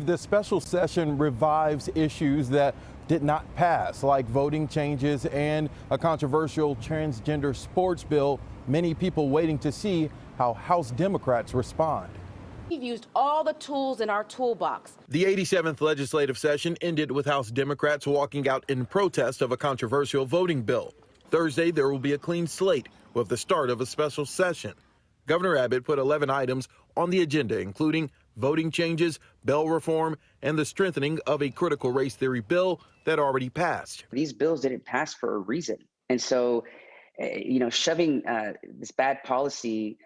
Steve, the special session revives issues that did not pass, like voting changes and a controversial transgender sports bill. Many people waiting to see how House Democrats respond. We've used all the tools in our toolbox. The 87th legislative session ended with House Democrats walking out in protest of a controversial voting bill. Thursday, there will be a clean slate with the start of a special session. Governor Abbott put 11 items on the agenda, including voting changes, bail reform, and the strengthening of a critical race theory bill that already passed. These bills didn't pass for a reason. And so, shoving this bad policy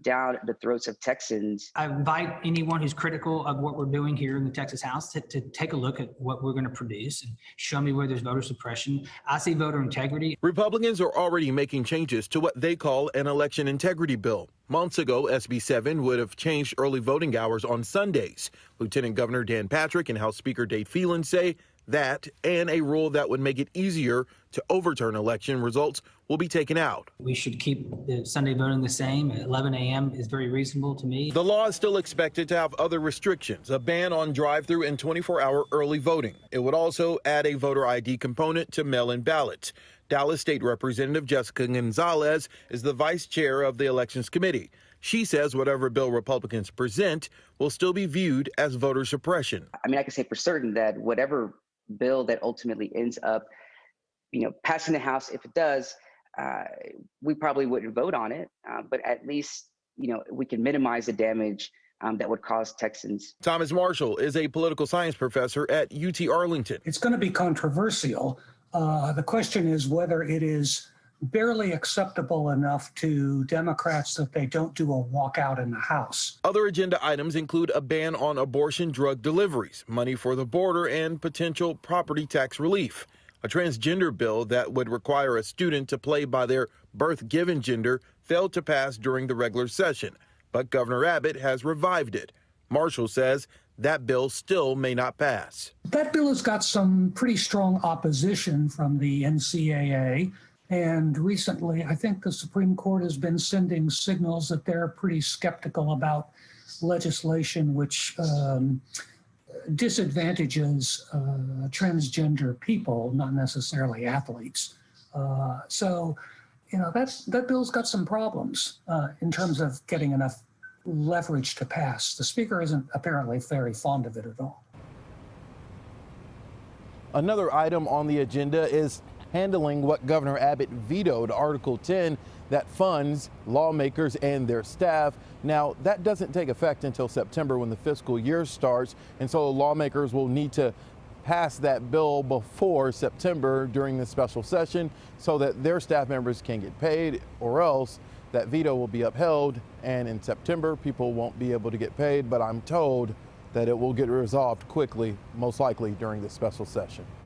down the throats of Texans. I invite anyone who's critical of what we're doing here in the Texas House to take a look at what we're going to produce and show me where there's voter suppression. I see voter integrity. Republicans are already making changes to what they call an election integrity bill. Months ago, SB 7 would have changed early voting hours on Sundays. Lieutenant Governor Dan Patrick and House Speaker Dave Phelan say that and a rule that would make it easier to overturn election results will be taken out. We should keep the Sunday voting the same. 11 a.m. is very reasonable to me. The law is still expected to have other restrictions, a ban on drive-through and 24-hour early voting. It would also add a voter ID component to mail-in ballots. Dallas State Representative Jessica Gonzalez is the vice chair of the Elections Committee. She says whatever bill Republicans present will still be viewed as voter suppression. I mean, I can say for certain that whatever bill that ultimately ends up, passing the House, if it does, we probably wouldn't vote on it, but at least, we can minimize the damage that would cause Texans. Thomas Marshall is a political science professor at UT Arlington. It's going to be controversial. The question is whether it is barely acceptable enough to Democrats that they don't do a walkout in the House. Other agenda items include a ban on abortion drug deliveries, money for the border, and potential property tax relief. A transgender bill that would require a student to play by their birth-given gender failed to pass during the regular session, but Governor Abbott has revived it. Marshall says that bill still may not pass. That bill has got some pretty strong opposition from the NCAA. And recently, I think the Supreme Court has been sending signals that they're pretty skeptical about legislation which disadvantages transgender people, not necessarily athletes. So, that bill's got some problems in terms of getting enough leverage to pass. The Speaker isn't apparently very fond of it at all. Another item on the agenda is handling what Governor Abbott vetoed, Article 10, that funds lawmakers and their staff. Now, that doesn't take effect until September when the fiscal year starts, and so lawmakers will need to pass that bill before September during the special session so that their staff members can get paid, or else that veto will be upheld, and in September people won't be able to get paid. But I'm told that it will get resolved quickly, most likely during the special session.